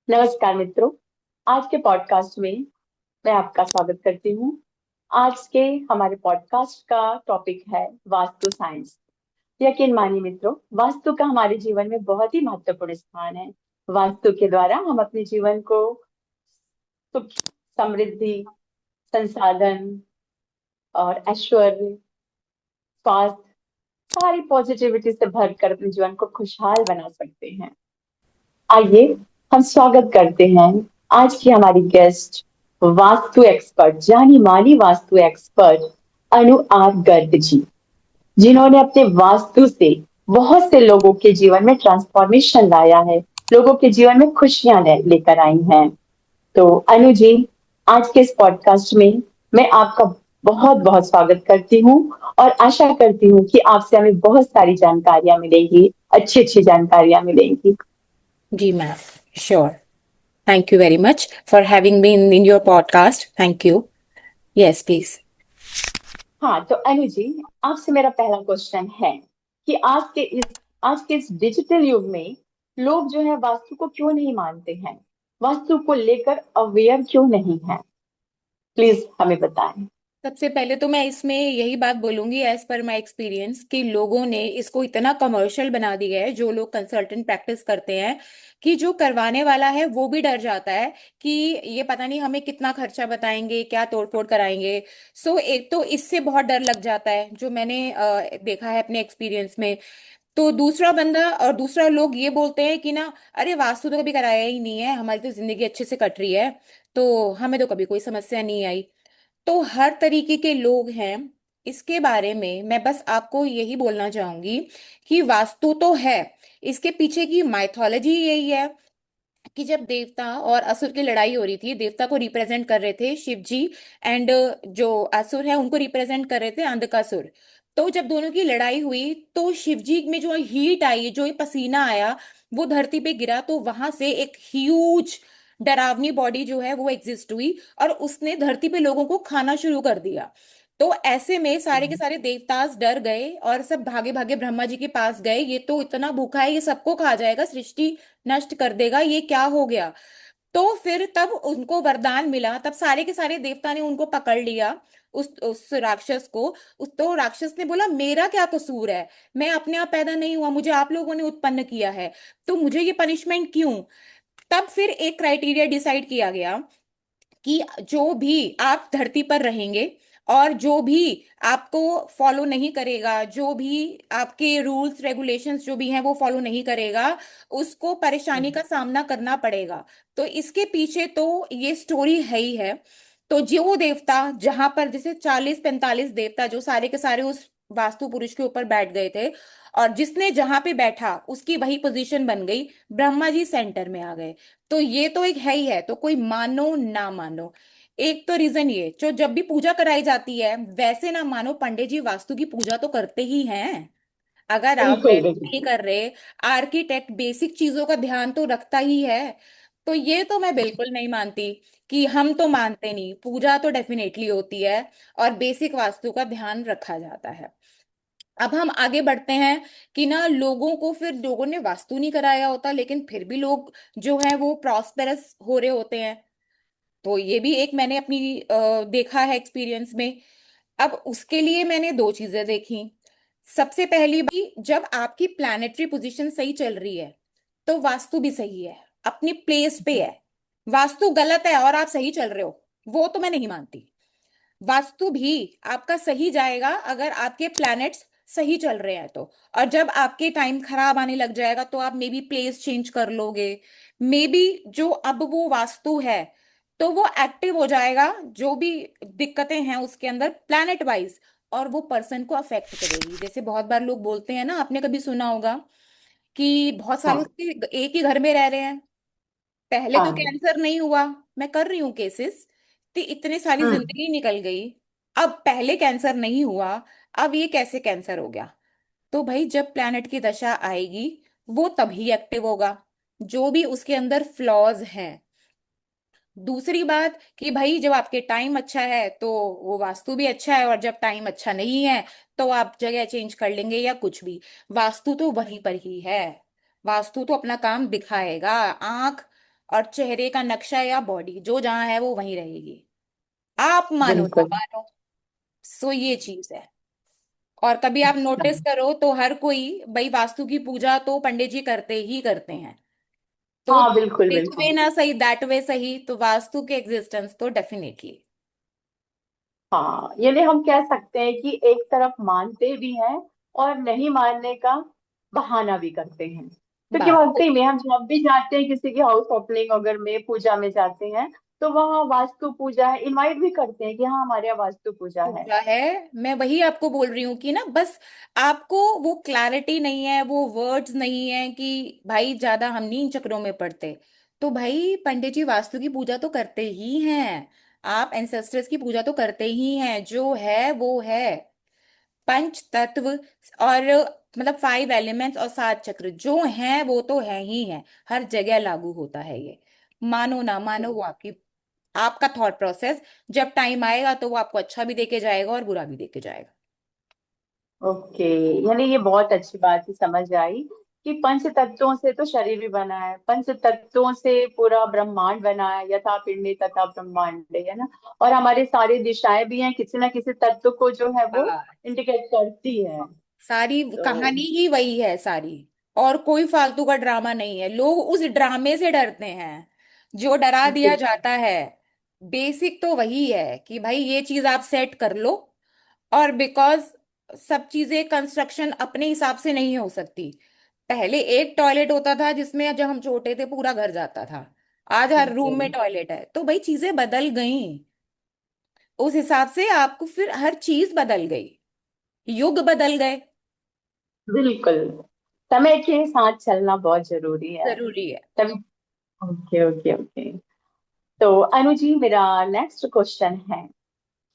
नमस्कार मित्रों। आज के पॉडकास्ट में मैं आपका स्वागत करती हूँ। आज के हमारे पॉडकास्ट का टॉपिक है वास्तु साइंस। यकीन मानिए मित्रों, वास्तु का हमारे जीवन में बहुत ही महत्वपूर्ण स्थान है। वास्तु के द्वारा हम अपने जीवन को सुख, समृद्धि, संसाधन और ऐश्वर्य, स्वास्थ्य, सारी पॉजिटिविटी से भरकर अपने जीवन को खुशहाल बना सकते हैं। आइए हम स्वागत करते हैं आज की हमारी गेस्ट, वास्तु एक्सपर्ट, जानी मानी वास्तु एक्सपर्ट अनु आर गर्ग जी, जिन्होंने अपने वास्तु से बहुत से लोगों के जीवन में ट्रांसफॉर्मेशन लाया है, लोगों के जीवन में खुशियां लेकर आई हैं। तो अनु जी, आज के इस पॉडकास्ट में मैं आपका बहुत बहुत स्वागत करती हूँ और आशा करती हूँ कि आपसे हमें बहुत सारी जानकारियां मिलेंगी, अच्छी अच्छी जानकारियां मिलेंगी। जी ma'am, sure. Thank you very much for having me in your podcast. Thank you. Yes, please. हाँ, तो अनु जी, आपसे मेरा पहला क्वेश्चन है कि आज के इस डिजिटल युग में लोग जो है वास्तु को क्यों नहीं मानते हैं, वास्तु को लेकर अवेयर क्यों नहीं है? प्लीज हमें बताएं। सबसे पहले तो मैं इसमें यही बात बोलूंगी, एज पर माई एक्सपीरियंस, कि लोगों ने इसको इतना कमर्शियल बना दिया है, जो लोग कंसल्टेंट प्रैक्टिस करते हैं, कि जो करवाने वाला है वो भी डर जाता है कि ये पता नहीं हमें कितना खर्चा बताएंगे, क्या तोड़फोड़ कराएंगे। सो एक तो इससे बहुत डर लग जाता है, जो मैंने देखा है अपने एक्सपीरियंस में। तो दूसरा बंदा और दूसरा लोग ये बोलते हैं कि ना, अरे वास्तु तो कभी कराया ही नहीं है, हमारी तो जिंदगी अच्छे से कट रही है, तो हमें तो कभी कोई समस्या नहीं आई। तो हर तरीके के लोग हैं। इसके बारे में मैं बस आपको यही बोलना चाहूंगी कि वास्तु तो है, इसके पीछे की माइथोलॉजी यही है कि जब देवता और असुर की लड़ाई हो रही थी, देवता को रिप्रेजेंट कर रहे थे शिव जी, एंड जो असुर है उनको रिप्रेजेंट कर रहे थे अंधकासुर। तो जब दोनों की लड़ाई हुई तो शिव जी में जो हीट आई, जो ये पसीना आया, वो धरती पे गिरा, तो वहां से एक ह्यूज डरावनी बॉडी जो है वो एग्जिस्ट हुई, और उसने धरती पे लोगों को खाना शुरू कर दिया। तो ऐसे में सारे के सारे देवतास डर गए और सब भागे भागे ब्रह्मा जी के पास गए, ये तो इतना भूखा है, ये सबको खा जाएगा, सृष्टि नष्ट कर देगा, ये क्या हो गया। तो फिर तब उनको वरदान मिला, तब सारे के सारे देवता ने उनको पकड़ लिया, उस राक्षस को। तो राक्षस ने बोला, मेरा क्या कसूर है, मैं अपने आप पैदा नहीं हुआ, मुझे आप लोगों ने उत्पन्न किया है, तो मुझे ये पनिशमेंट क्यों। तब फिर एक क्राइटेरिया डिसाइड किया गया कि जो भी आप धरती पर रहेंगे और जो भी आपको फॉलो नहीं करेगा, जो भी आपके रूल्स रेगुलेशंस जो भी हैं वो फॉलो नहीं करेगा, उसको परेशानी का सामना करना पड़ेगा। तो इसके पीछे तो ये स्टोरी है ही है। तो जो देवता जहां पर, जैसे 40-45 देवता जो सारे के सारे उस वास्तु पुरुष के ऊपर बैठ गए थे, और जिसने जहां पे बैठा उसकी वही पोजीशन बन गई, ब्रह्मा जी सेंटर में आ गए। तो ये तो एक है ही है, तो कोई मानो ना मानो, एक तो रीजन ये, जो जब भी पूजा कराई जाती है, वैसे ना मानो पंडित जी वास्तु की पूजा तो करते ही हैं। अगर आप बिल्कुल वैसे नहीं बिल्कुल। कर रहे, आर्किटेक्ट बेसिक चीजों का ध्यान तो रखता ही है। तो ये तो मैं बिल्कुल नहीं मानती, कि हम तो मानते नहीं, पूजा तो डेफिनेटली होती है और बेसिक वास्तु का ध्यान रखा जाता है। अब हम आगे बढ़ते हैं कि ना, लोगों को, फिर लोगों ने वास्तु नहीं कराया होता लेकिन फिर भी लोग जो है वो प्रॉस्पेरस हो रहे होते हैं। तो ये भी एक मैंने अपनी देखा है एक्सपीरियंस में। अब उसके लिए मैंने दो चीजें देखी। सबसे पहली भी, जब आपकी प्लैनेटरी पोजीशन सही चल रही है तो वास्तु भी सही है, अपनी प्लेस पे है। वास्तु गलत है और आप सही चल रहे हो, वो तो मैं नहीं मानती। वास्तु भी आपका सही जाएगा अगर आपके प्लैनेट्स सही चल रहे हैं तो। और जब आपके टाइम खराब आने लग जाएगा तो आप मे बी प्लेस चेंज कर लोगे, मे बी जो अब वो वास्तु है तो वो एक्टिव हो जाएगा, जो भी दिक्कतें हैं उसके अंदर प्लैनेट वाइज, और वो पर्सन को अफेक्ट करेगी। जैसे बहुत बार लोग बोलते हैं ना, आपने कभी सुना होगा कि बहुत सालों हाँ से एक ही घर में रह रहे हैं, पहले तो हाँ। कैंसर नहीं हुआ, मैं कर रही हूँ केसेस, तो इतने सारी हम्म। जिंदगी निकल गई, अब पहले कैंसर नहीं हुआ, अब ये कैसे कैंसर हो गया। तो भाई जब प्लैनेट की दशा आएगी वो तभी एक्टिव होगा, जो भी उसके अंदर फ्लॉज हैं। दूसरी बात कि भाई जब आपके टाइम अच्छा है तो वो वास्तु भी अच्छा है, और जब टाइम अच्छा नहीं है तो आप जगह चेंज कर लेंगे या कुछ भी, वास्तु तो वहीं पर ही है। वास्तु तो अपना काम दिखाएगा। आंख और चेहरे का नक्शा या बॉडी जो जहां है वो वहीं रहेगी, आप मानो ना बिल्कुल। मानो। सो ये चीज है। और कभी आप अच्छा। नोटिस करो तो हर कोई भाई वास्तु की पूजा तो पंडित जी करते ही करते हैं। तो हाँ बिल्कुल दिस वे बिल्कुल। ना सही दैट वे सही, तो वास्तु के एग्जिस्टेंस तो डेफिनेटली। हाँ, यानी हम कह सकते हैं कि एक तरफ मानते भी हैं और नहीं मानने का बहाना भी करते हैं, क्योंकि बस वाकई में हम जब भी जाते हैं किसी की हाउस ओपनिंग अगर में पूजा में जाते हैं, तो वहाँ वास्तु पूजा है, इनवाइट भी करते हैं कि हाँ हमारे यहाँ वास्तु पूजा है। पूजा है। मैं वही आपको बोल रही हूँ कि ना बस आपको वो क्लैरिटी नहीं है, वो वर्ड्स नहीं है कि भाई ज्यादा हम नहीं इन चक्रों में पड़ते। तो भाई पंडित जी वास्तु की पूजा तो करते ही हैं, आप एंसेस्टर्स की पूजा तो करते ही हैं, जो है वो है। पंच तत्व और मतलब 5 एलिमेंट्स और 7 चक्र जो हैं वो तो है ही है, हर जगह लागू होता है ये। मानो ना मानो वो आपकी, आपका थॉट प्रोसेस। जब टाइम आएगा तो वो आपको अच्छा भी देके जाएगा और बुरा भी देके जाएगा। ओके, यानी ये बहुत अच्छी बात ही समझ आई कि पंच तत्वों से तो शरीर भी बना है, पंच तत्वों से पूरा ब्रह्मांड बना है, यथा पिंडी तथा ब्रह्मांड, है ना। और हमारे सारी दिशाएं भी हैं किसी ना किसी तत्व को जो है वो हाँ, इंडिकेट करती है। सारी तो कहानी ही वही है सारी। और कोई फालतू का ड्रामा नहीं है, लोग उस ड्रामे से डरते हैं जो डरा दिया बिल्कुल जाता है। बेसिक तो वही है कि भाई ये चीज आप सेट कर लो। और बिकॉज सब चीजें कंस्ट्रक्शन अपने हिसाब से नहीं हो सकती। पहले एक टॉयलेट होता था जिसमें जब हम छोटे थे पूरा घर जाता था, आज हर रूम में बिल्कुल टॉयलेट है, तो भाई चीजें बदल गई। उस हिसाब से आपको फिर हर चीज बदल गई, युग बदल गए। बिल्कुल। समय के साथ चलना बहुत जरूरी है। जरूरी है। तभी। Okay okay okay. तो अनु जी, मेरा नेक्स्ट क्वेश्चन है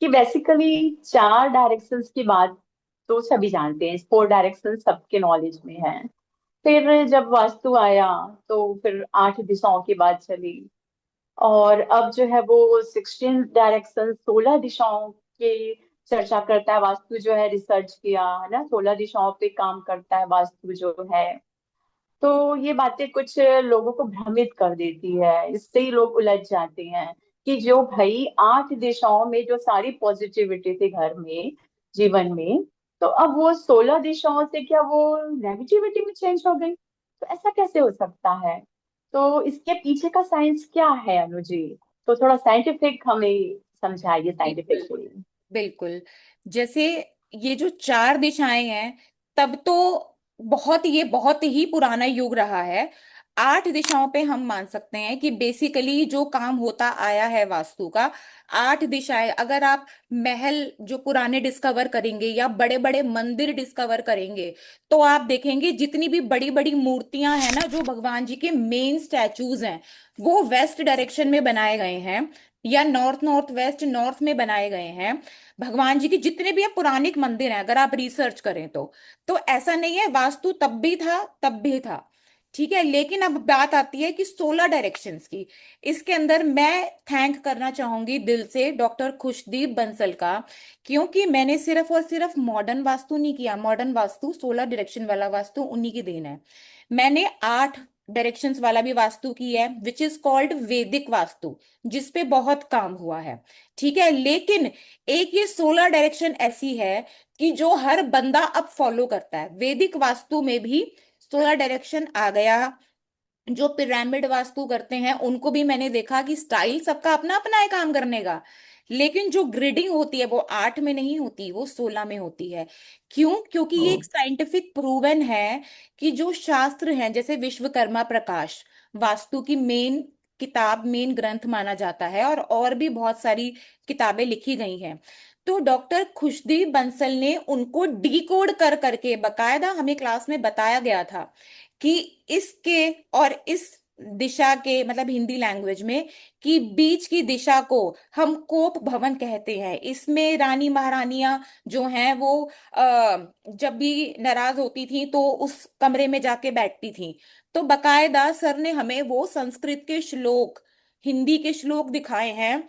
कि बेसिकली 4 डायरेक्शंस की बात तो सभी जानते हैं, 4 डायरेक्शन सबके नॉलेज में है। फिर जब वास्तु आया तो फिर 8 दिशाओं की बात चली, और अब जो है वो 16 डायरेक्शन, 16 दिशाओं की चर्चा करता है वास्तु, जो है रिसर्च किया है ना, 16 दिशाओं पे काम करता है वास्तु जो है। तो ये बातें कुछ लोगों को भ्रमित कर देती है, इससे ही लोग उलझ जाते हैं कि जो भाई 8 दिशाओं में जो सारी पॉजिटिविटी थी घर में, जीवन में, तो अब वो 16 दिशाओं से क्या वो नेगेटिविटी में चेंज हो गई, तो ऐसा कैसे हो सकता है? तो इसके पीछे का साइंस क्या है अनु जी? तो थोड़ा साइंटिफिक हमें समझाइए, बिल्कुल साइंटिफिकली। बिल्कुल। जैसे ये जो 4 दिशाएं हैं, तब तो ये बहुत ही पुराना युग रहा है। 8 दिशाओं पे हम मान सकते हैं कि बेसिकली जो काम होता आया है वास्तु का। 8 दिशाएं, अगर आप महल जो पुराने डिस्कवर करेंगे या बड़े बड़े मंदिर डिस्कवर करेंगे, तो आप देखेंगे जितनी भी बड़ी बड़ी मूर्तियां हैं ना, जो भगवान जी के मेन स्टैचूज हैं, वो वेस्ट डायरेक्शन में बनाए गए हैं या नॉर्थ नॉर्थ वेस्ट नॉर्थ में बनाए गए हैं। भगवान जी के जितने भी पुरानिक मंदिर हैं अगर आप रिसर्च करें तो ऐसा नहीं है, वास्तु तब भी था तब भी था। ठीक है, लेकिन अब बात आती है कि 16 डायरेक्शंस की। इसके अंदर मैं थैंक करना चाहूंगी दिल से डॉक्टर खुशदीप बंसल का, क्योंकि मैंने सिर्फ और सिर्फ मॉडर्न वास्तु नहीं किया। मॉडर्न वास्तु 16 डायरेक्शन वाला वास्तु उन्हीं की देन है। मैंने 8 डायरेक्शंस वाला भी वास्तु की है, विच इज कॉल्ड वैदिक वास्तु, जिसपे बहुत काम हुआ है। ठीक है, लेकिन एक ये 16 डायरेक्शन ऐसी है कि जो हर बंदा अब फॉलो करता है। वैदिक वास्तु में भी 16 डायरेक्शन आ गया। जो पिरामिड वास्तु करते हैं उनको भी मैंने देखा कि स्टाइल सबका अपना अपना है काम करने का, लेकिन जो ग्रिडिंग होती है वो 8 में नहीं होती, वो 16 में होती है। क्यों? क्योंकि ओ, ये एक साइंटिफिक प्रूवन है कि जो शास्त्र हैं, जैसे विश्वकर्मा प्रकाश वास्तु की मेन किताब, मेन ग्रंथ माना जाता है, और भी बहुत सारी किताबें लिखी गई हैं। तो डॉक्टर खुशदीप बंसल ने उनको डिकोड कर करके बकायदा हमें क्लास में बताया गया था कि इसके और इस दिशा के मतलब हिंदी लैंग्वेज में कि बीच की दिशा को हम कोप भवन कहते हैं। इसमें रानी महारानियां जो हैं वो जब भी नाराज होती थी तो उस कमरे में जाके बैठती थी। तो बकायदा सर ने हमें वो संस्कृत के श्लोक, हिंदी के श्लोक दिखाए हैं,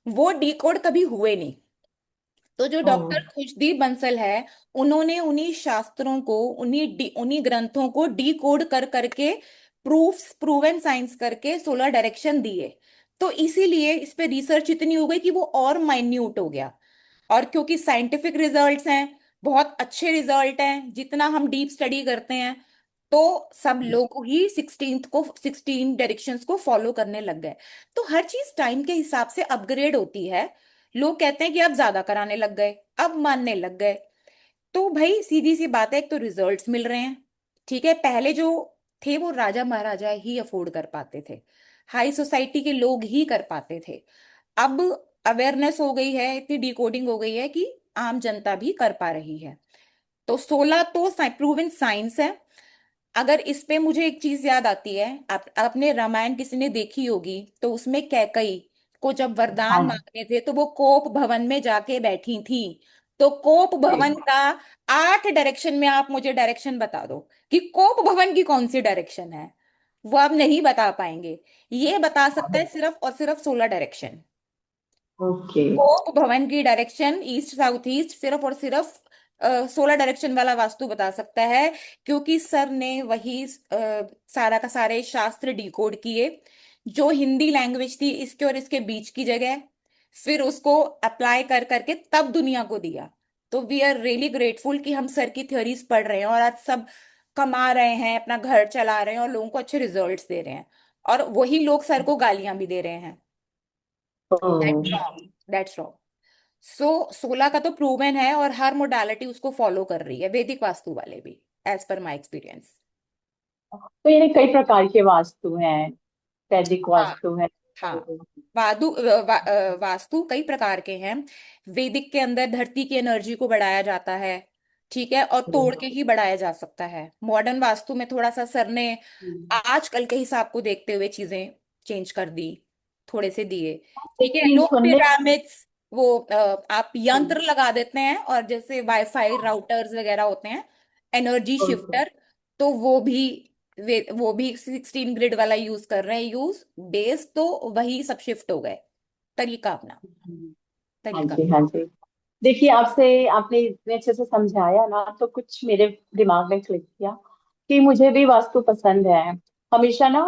वो डिकोड कभी हुए नहीं। तो जो ओ, डॉक्टर खुशदीप बंसल है, उन्होंने उन्हीं शास्त्रों को, उन्हीं ग्रंथों को डी कोड कर करके प्रूफ्स प्रूवन साइंस करके 16 डायरेक्शन दिए। तो इसीलिए इस पे रिसर्च इतनी हो गई कि वो और माइन्यूट हो गया। और क्योंकि साइंटिफिक रिजल्ट्स हैं, बहुत अच्छे रिजल्ट हैं, जितना हम डीप स्टडी करते हैं, तो सब लोग ही 16 डायरेक्शंस को फॉलो करने लग गए। तो हर चीज टाइम के हिसाब से अपग्रेड होती है। लोग कहते हैं कि अब ज्यादा कराने लग गए, अब मानने लग गए। तो भाई सीधी सी बात है, एक तो रिजल्ट्स मिल रहे हैं। ठीक है, पहले जो थे वो राजा महाराजा ही अफोर्ड कर पाते थे, हाई सोसाइटी के लोग ही कर पाते थे। अब अवेयरनेस हो गई है, इतनी डिकोडिंग हो गई है कि आम जनता भी कर पा रही है। तो 16 तो प्रूवन साइंस है। अगर इस पे मुझे एक चीज याद आती है, आपने रामायण किसी ने देखी होगी, तो उसमें कैकई को जब वरदान हाँ मांगने थे तो वो कोप भवन में जाके बैठी थी। तो कोप भवन जी। का 8 डायरेक्शन में आप मुझे डायरेक्शन बता दो कि कोप भवन की कौन सी डायरेक्शन है। वो आप नहीं बता पाएंगे। ये बता सकता है सिर्फ और सिर्फ 16 डायरेक्शन। ओके। कोप भवन की डायरेक्शन ईस्ट साउथ ईस्ट सिर्फ और सिर्फ 16 डायरेक्शन वाला वास्तु बता सकता है। क्योंकि सर ने वही सारा का सारे शास्त्र डिकोड किए, जो हिंदी लैंग्वेज थी इसके और इसके बीच की जगह, फिर उसको अप्लाई कर करके तब दुनिया को दिया। तो वी आर रियली ग्रेटफुल कि हम सर की थ्योरीज पढ़ रहे हैं और आज सब कमा रहे हैं, अपना घर चला रहे हैं और लोगों को अच्छे रिजल्ट्स दे रहे हैं। और वही लोग सर को गालियां भी दे रहे हैं। दैट्स तो रॉन्ग, दैट्स रॉन्ग। सो 16 का तो प्रूवन है और हर मोडालिटी उसको फॉलो कर रही है, वैदिक वास्तु वाले भी, एज पर माई एक्सपीरियंस। यानी कई प्रकार के वास्तु हैं, वैदिक हाँ। वास्तु है हाँ। तो। वास्तु कई प्रकार के हैं। वैदिक के अंदर धरती की एनर्जी को बढ़ाया जाता है। ठीक है, और तोड़ के ही बढ़ाया जा सकता है। मॉडर्न वास्तु में थोड़ा सा सर ने आजकल के हिसाब को देखते हुए चीजें चेंज कर दी, थोड़े से दिए। ठीक है, लेकिन लोग सुनने। पिरामिड्स, वो आप यंत्र लगा देते हैं, और जैसे वाईफाई राउटर्स वगैरह होते हैं, एनर्जी ओके। शिफ्टर, तो वो भी 16 ग्रिड वाला यूज कर रहे हैं। यूज बेस तो वही सब शिफ्ट हो गए। तरीका अपना, हाँ तरीका। जी हाँ जी। देखिए, आपने इतने अच्छे से समझाया ना, तो कुछ मेरे दिमाग में क्लिक किया कि मुझे भी वास्तु पसंद है। हमेशा ना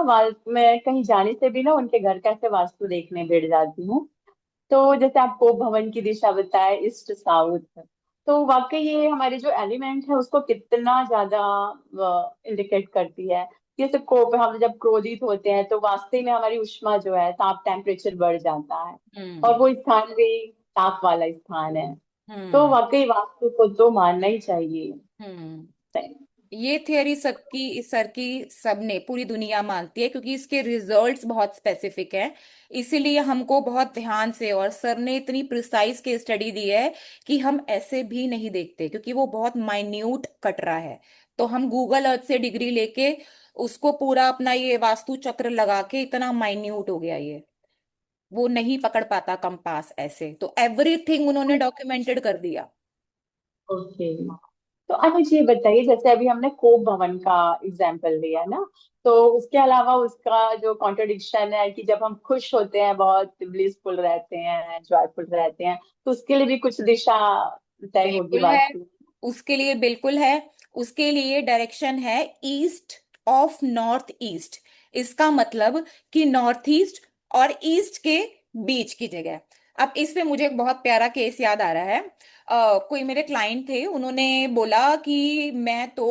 मैं कहीं जाने से भी ना उनके घर का ऐसे वास्तु देखने बैठ जाती हूँ। तो जैसे आपको भवन की दिशा बताए, ईस्ट साउथ, तो वाकई ये हमारे जो एलिमेंट है उसको कितना ज्यादा इंडिकेट करती है। जैसे कोप, हम जब क्रोधित होते हैं तो वास्तव में हमारी ऊष्मा जो है, ताप टेम्परेचर बढ़ जाता है। और हम्म। वो स्थान भी ताप वाला स्थान है। तो हम्म। वाकई वास्तु को तो मानना ही चाहिए। हम्म। ये थियरी सबकी सर की सबने पूरी दुनिया मानती है, क्योंकि इसके रिजल्ट्स बहुत स्पेसिफिक हैं। इसीलिए हमको बहुत ध्यान से, और सर ने इतनी प्रिसाइज केस स्टडी दी है कि हम ऐसे भी नहीं देखते, क्योंकि वो बहुत माइन्यूट कट रहा है। तो हम गूगल अर्थ से डिग्री लेके उसको पूरा अपना ये वास्तु चक्र लगा के, इतना माइन्यूट हो गया ये, वो नहीं पकड़ पाता कंपास ऐसे। तो एवरीथिंग उन्होंने डॉक्यूमेंटेड कर दिया। ओके। तो आप मुझे ये बताइए, जैसे अभी हमने कोप भवन का एग्जाम्पल लिया ना, तो उसके अलावा उसका जो कॉन्ट्रडिक्शन है कि जब हम खुश होते हैं, बहुत ब्लिसफुल रहते हैं, जॉयफुल रहते हैं, तो उसके लिए भी कुछ दिशा तय होगी बिल्कुल है, वास्तु। उसके लिए बिल्कुल है। उसके लिए डायरेक्शन है ईस्ट ऑफ नॉर्थ ईस्ट। इसका मतलब कि नॉर्थ ईस्ट और ईस्ट के बीच की जगह। अब इस पे मुझे एक बहुत प्यारा केस याद आ रहा है। कोई मेरे क्लाइंट थे, उन्होंने बोला कि मैं तो,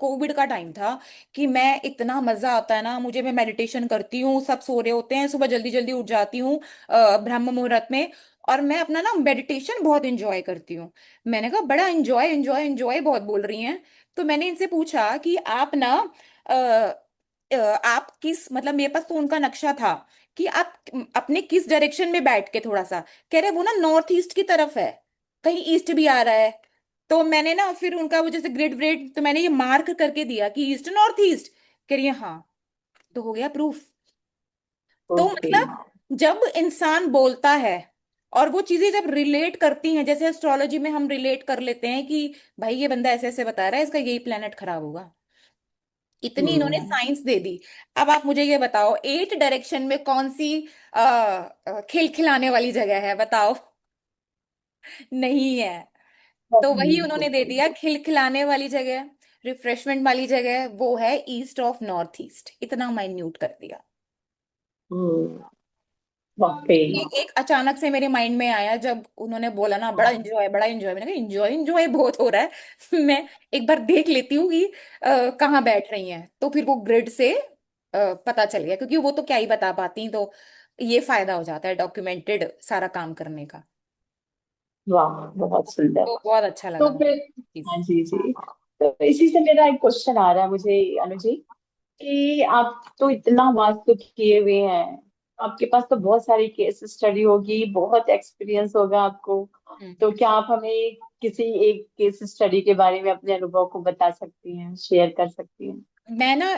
कोविड का टाइम था, कि मैं इतना मजा आता है ना मुझे, मैं मेडिटेशन करती हूँ, सब सो रहे होते हैं, सुबह जल्दी जल्दी उठ जाती हूँ ब्रह्म मुहूर्त में, और मैं अपना ना मेडिटेशन बहुत इंजॉय करती हूँ। मैंने कहा बड़ा इंजॉय इंजॉय इंजॉय बहुत बोल रही हैं। तो मैंने इनसे पूछा कि आप ना अ, आप किस, मतलब मेरे पास तो उनका नक्शा था कि आप अपने किस डायरेक्शन में बैठ के थोड़ा सा, कह रहे वो ना नॉर्थ ईस्ट की तरफ है, कहीं ईस्ट भी आ रहा है। तो मैंने ना फिर उनका वो जैसे ग्रिड व्रिड, तो मैंने ये मार्क करके दिया कि ईस्ट नॉर्थ ईस्ट। कह रही है हाँ। तो हो गया प्रूफ। तो ओके। मतलब जब इंसान बोलता है और वो चीजें जब रिलेट करती हैं, जैसे एस्ट्रोलॉजी में हम रिलेट कर लेते हैं कि भाई ये बंदा ऐसे ऐसे बता रहा है, इसका यही प्लेनेट खराब होगा, इतनी इन्होंने हम्म। साइंस दे दी। अब आप मुझे ये बताओ, 8 डायरेक्शन में कौन सी खिलखिलाने वाली जगह है, बताओ। नहीं है। तो वही उन्होंने दे दिया, खिलखिलाने वाली जगह। रिफ्रेशमेंट वाली जगह वो है ईस्ट ऑफ नॉर्थ ईस्ट, इतना माइन्यूट कर दिया। हम्म, वाकई। ये एक अचानक से मेरे माइंड में आया जब उन्होंने बोला ना बड़ा एंजॉय बड़ा एंजॉय, मैंने कहा एंजॉय एंजॉय बहुत हो रहा है मैं एक बार देख लेती हूँ कि कहाँ बैठ रही हैं। तो फिर वो ग्रिड से पता चल गया, क्योंकि वो तो क्या ही बता पाती, तो ये फायदा हो जाता है डॉक्यूमेंटेड सारा काम करने का। वाह, बहुत सुंदर। तो बहुत अच्छा तो लगा फिर, मुझे। हाँ जी जी, तो इसी से मेरा एक क्वेश्चन आ रहा है मुझे, अनुजी, कि आप तो इतना वास्तु किए हुए हैं, आपके पास तो बहुत सारी केस स्टडी होगी, बहुत एक्सपीरियंस होगा आपको। तो हम्म। क्या आप हमें किसी एक केस स्टडी के बारे में अपने अनुभव को बता सकती हैं, शेयर कर सकती हैं? मैं ना,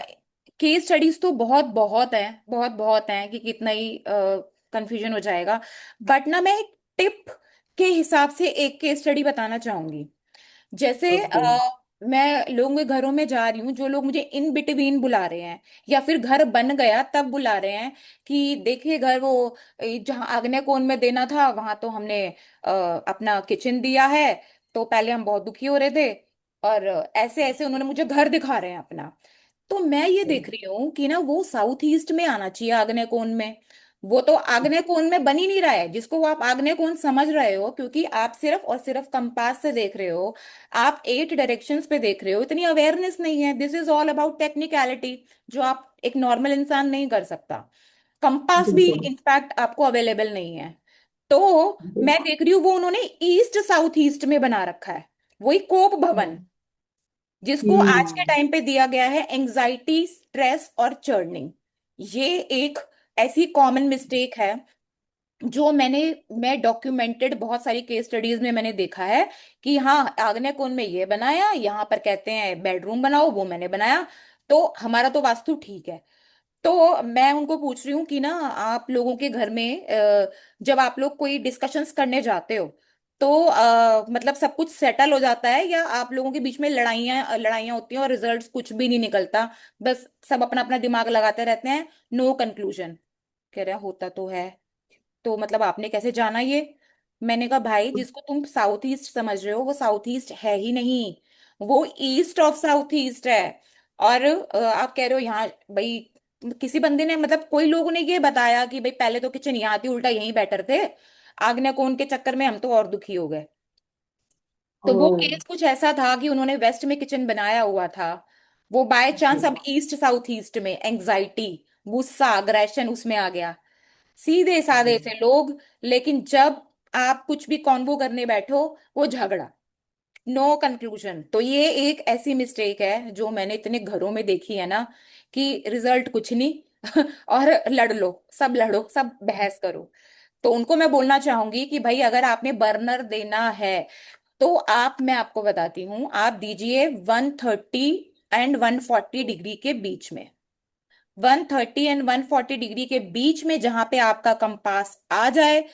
केस स्टडीज तो बहुत बहुत है, बहुत बहुत है कि कितना ही कंफ्यूजन हो जाएगा। बट ना मैं एक टिप के हिसाब से एक केस स्टडी बताना चाहूंगी। जैसे ओके। मैं लोगों के घरों में जा रही हूँ, जो लोग मुझे इन बिटवीन बुला रहे हैं या फिर घर बन गया तब बुला रहे हैं कि देखिए घर वो जहाँ आग्नेय कोण में देना था वहां तो हमने अपना किचन दिया है। तो पहले हम बहुत दुखी हो रहे थे, और ऐसे ऐसे उन्होंने मुझे घर दिखा रहे हैं अपना। तो मैं ये देख रही हूँ कि ना वो साउथ ईस्ट में आना चाहिए आग्नेय कोण में। वो तो आग्नेय कोण में बन ही नहीं रहा है, जिसको वो आप आग्नेय कोण समझ रहे हो, क्योंकि आप सिर्फ और सिर्फ कंपास से देख रहे हो। आप 8 डायरेक्शंस पे देख रहे हो, इतनी अवेयरनेस नहीं है। This is all about technicality, जो आप एक नॉर्मल इंसान नहीं कर सकता। कंपास भी बिल्कुल। इनफैक्ट आपको अवेलेबल नहीं है। तो मैं देख रही हूँ वो उन्होंने ईस्ट साउथ ईस्ट में बना रखा है, वही कोप भवन, जिसको आज के हम्म। टाइम पे दिया गया है एंजाइटी, स्ट्रेस और चर्निंग। ये एक ऐसी कॉमन मिस्टेक है जो मैं डॉक्यूमेंटेड बहुत सारी केस स्टडीज में मैंने देखा है कि हाँ आग्नेय कोण में ये बनाया, यहाँ पर कहते हैं बेडरूम बनाओ, वो मैंने बनाया, तो हमारा तो वास्तु ठीक है। तो मैं उनको पूछ रही हूँ कि ना आप लोगों के घर में जब आप लोग कोई डिस्कशंस करने जाते हो तो मतलब सब कुछ सेटल हो जाता है, या आप लोगों के बीच में लड़ाइयाँ लड़ाइयाँ होती हैं और रिजल्ट्स कुछ भी नहीं निकलता, बस सब अपना अपना दिमाग लगाते रहते हैं, नो कंक्लूजन। कह रहा होता तो है। तो मतलब आपने कैसे जाना ये? मैंने कहा भाई जिसको तुम साउथ ईस्ट समझ रहे हो वो साउथ ईस्ट है ही नहीं, वो ईस्ट ऑफ साउथ ईस्ट है। और आप कह रहे हो यहाँ भाई, किसी बंदे ने मतलब कोई लोगों ने ये बताया कि भाई पहले तो किचन यहाँ थी, उल्टा यहीं बेटर थे, आग्नेय कोण के चक्कर में हम तो और दुखी हो गए। तो ओ। वो केस कुछ ऐसा था कि उन्होंने वेस्ट में किचन बनाया हुआ था, वो बाय चांस अब ईस्ट साउथ ईस्ट में एंग्जाइटी, गुस्सा, अग्रेशन उसमें आ गया। सीधे साधे से लोग, लेकिन जब आप कुछ भी कॉन्वो करने बैठो वो झगड़ा, नो कंक्लूजन। तो ये एक ऐसी मिस्टेक है जो मैंने इतने घरों में देखी है ना, कि रिजल्ट कुछ नहीं और लड़ लो, सब लड़ो, सब बहस करो। तो उनको मैं बोलना चाहूंगी कि भाई अगर आपने बर्नर देना है तो आप, मैं आपको बताती हूँ, आप दीजिए 130 एंड 140 डिग्री के बीच में। 130 एंड 140 डिग्री के बीच में जहां पे आपका कंपास आ जाए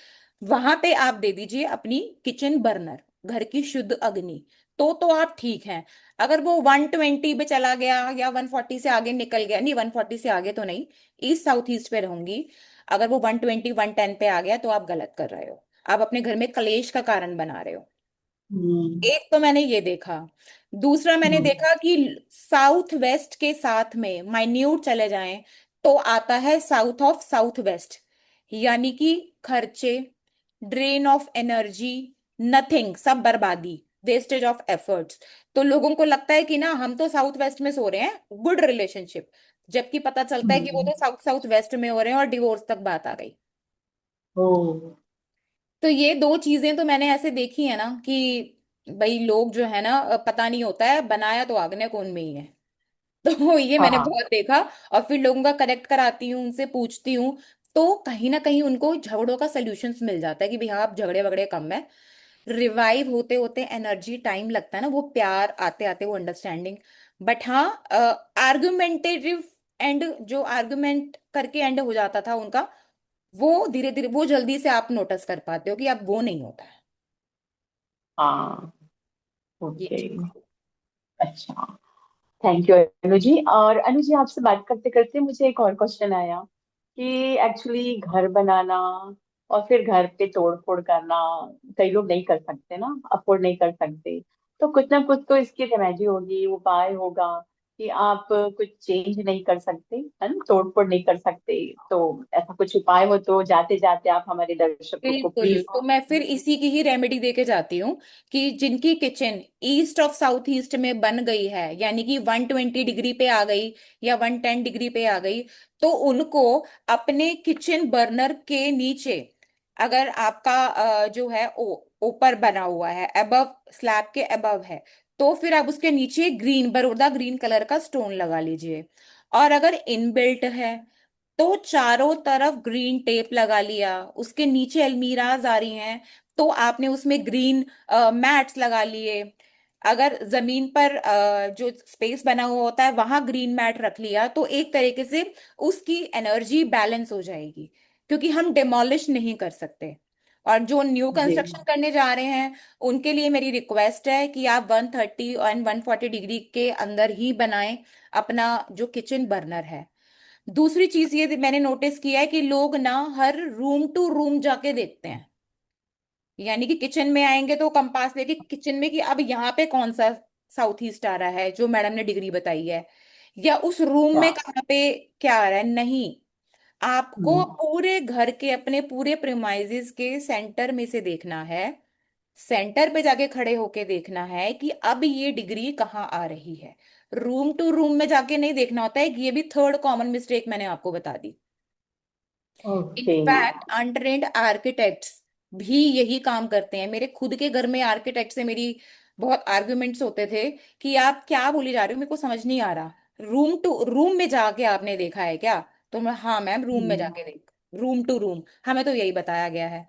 वहां पे आप दे दीजिए अपनी किचन बर्नर, घर की शुद्ध अग्नि। तो आप ठीक हैं। अगर वो 120 पे चला गया या 140 से आगे निकल गया, नहीं 140 से आगे तो नहीं, ईस्ट साउथ ईस्ट पे रहूंगी, अगर वो 120 110 पे आ गया तो आप गलत कर रहे हो, आप अपने घर में कलेश का कारण बना रहे हो। हम्म। एक तो मैंने ये देखा। दूसरा मैंने हम्म। देखा कि साउथ वेस्ट के साथ में माइन्यूट चले जाएं तो आता है साउथ ऑफ साउथ वेस्ट, यानी कि खर्चे, ड्रेन ऑफ एनर्जी, नथिंग, सब बर्बादी, वेस्टेज ऑफ एफर्ट्स। तो लोगों को लगता है कि ना हम तो साउथ वेस्ट में सो रहे हैं, गुड रिलेशनशिप, जबकि पता चलता है कि वो हम्म। तो साउथ साउथ वेस्ट में हो रहे हैं और डिवोर्स तक बात आ गई। ओ। तो ये दो चीजें तो मैंने ऐसे देखी है ना कि भाई लोग जो है ना पता नहीं होता है, बनाया तो आग्नेय कोण में ही है तो ये मैंने हाँ। बहुत देखा। और फिर लोगों का करेक्ट कराती हूँ, उनसे पूछती हूँ, तो कहीं ना कहीं उनको झगड़ों का सोल्यूशंस मिल जाता है कि भाई हाँ आप झगड़े वगड़े कम है, रिवाइव होते होते एनर्जी टाइम लगता है ना, वो प्यार आते आते वो अंडरस्टैंडिंग। बट हाँ आर्गुमेंटेटिव एंड, जो आर्गुमेंट करके एंड हो जाता था उनका, वो धीरे धीरे वो जल्दी से आप नोटिस कर पाते हो कि अब वो नहीं होता है। हाँ। ये ओके। चीज। अच्छा। Thank you Anu ji. और अनु जी, आपसे बात करते करते मुझे एक और क्वेश्चन आया कि एक्चुअली घर बनाना और फिर घर पे तोड़ फोड़ करना कई लोग नहीं कर सकते ना, अफोर्ड नहीं कर सकते। तो कुछ ना कुछ तो इसकी रेमेडी होगी, उपाय होगा कि आप कुछ चेंज नहीं कर सकते, है ना, तोड़ फोड़ नहीं कर सकते। तो ऐसा कुछ उपाय हो तो जाते जाते आप हमारे दर्शकों को बिल्कुल, प्लीज। तो मैं फिर इसी की ही रेमेडी देके जाती हूँ कि जिनकी kitchen east of south east में बन गई है, यानी कि 120 डिग्री पे आ गई या 110 डिग्री पे आ गई, तो उनको अपने किचन बर्नर के नीचे, अगर आपका जो है ऊपर बना हुआ है, अबव स्लैब के अबव है, तो फिर आप उसके नीचे ग्रीन बरोदा ग्रीन कलर का स्टोन लगा लीजिए। और अगर इनबिल्ट है तो चारों तरफ ग्रीन टेप लगा लिया, उसके नीचे अलमीराज आ रही हैं तो आपने उसमें ग्रीन मैट्स लगा लिए। अगर जमीन पर जो स्पेस बना हुआ होता है वहां ग्रीन मैट रख लिया, तो एक तरीके से उसकी एनर्जी बैलेंस हो जाएगी, क्योंकि हम डिमोलिश नहीं कर सकते। और जो न्यू जी। कंस्ट्रक्शन करने जा रहे हैं उनके लिए मेरी रिक्वेस्ट है कि आप 130 और 140 डिग्री के अंदर ही बनाएं अपना जो किचन बर्नर है। दूसरी चीज ये मैंने नोटिस किया है कि लोग ना हर रूम टू रूम जाके देखते हैं, यानी कि किचन में आएंगे तो कंपास लेके किचन में कि अब यहाँ पे कौन सा साउथ ईस्ट आ रहा है जो मैडम ने डिग्री बताई है, या उस रूम क्या? में कहाँ पे क्या आ रहा है। नहीं, आपको हम्म। पूरे घर के अपने पूरे प्रेमाइजेस के सेंटर में से देखना है, सेंटर पे जाके खड़े होके देखना है कि अब ये डिग्री कहाँ आ रही है। रूम टू रूम में जाके नहीं देखना होता है, कि ये भी थर्ड कॉमन मिस्टेक मैंने आपको बता दी। ओके। इनफैक्ट अनट्रेन्ड आर्किटेक्ट्स भी यही काम करते हैं। मेरे खुद के घर में आर्किटेक्ट से मेरी बहुत आर्ग्यूमेंट्स होते थे कि आप क्या बोली जा रहे हो, मेरे को समझ नहीं आ रहा, रूम टू रूम में जाके आपने देखा है क्या? तो मैं, हाँ मैम, रूम में हम्म। जाके देख, रूम टू रूम हमें तो यही बताया गया है।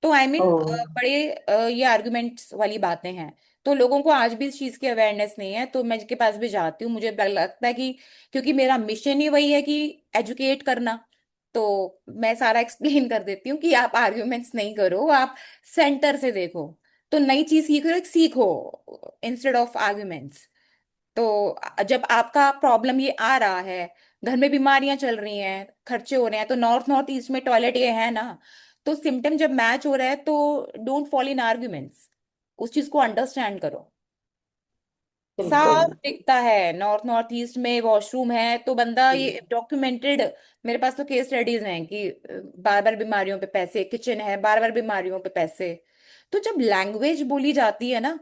तो आई ओ। मीन बड़े ये आर्गुमेंट्स वाली बातें हैं। तो लोगों को आज भी इस चीज की अवेयरनेस नहीं है, तो मैं जिसके पास भी जाती हूँ मुझे लगता है कि क्योंकि मेरा मिशन ही वही है कि एजुकेट करना, तो मैं सारा एक्सप्लेन कर देती हूँ कि आप आर्ग्यूमेंट्स नहीं करो, आप सेंटर से देखो, तो नई चीज सीखो, सीखो इंस्टेड ऑफ आर्ग्यूमेंट्स। तो जब आपका प्रॉब्लम ये आ रहा है, घर में बीमारियां चल रही हैं, खर्चे हो रहे हैं, तो नॉर्थ नॉर्थ ईस्ट में टॉयलेट ये है ना, तो सिम्टम जब मैच हो रहा है तो डोंट फॉल इन आर्ग्यूमेंट्स, उस चीज को अंडरस्टैंड करो। बिल्कुल। साफ दिखता है नॉर्थ नॉर्थ ईस्ट में वॉशरूम है तो बंदा, ये डॉक्यूमेंटेड, मेरे पास तो केस स्टडीज हैं कि बार बार बीमारियों पे पैसे, किचन है बार बार बीमारियों पे पैसे। तो जब लैंग्वेज बोली जाती है ना,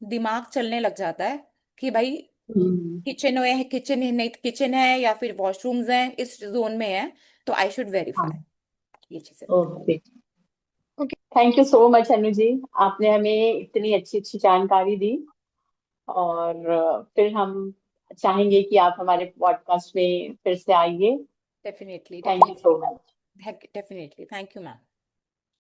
दिमाग चलने लग जाता है कि भाई हम्म। किचन है, नहीं किचन है या फिर वॉशरूम्स हैं इस जोन में है, तो आई शुड वेरीफाई। हाँ। ये चीजें होती okay. Okay, thank you so much Anu ji. आपने हमें इतनी अच्छी अच्छी जानकारी दी। और फिर हम चाहेंगे कि आप हमारे पॉडकास्ट में फिर से आइए। Definitely thank you definitely. So much. Definitely, thank you ma'am.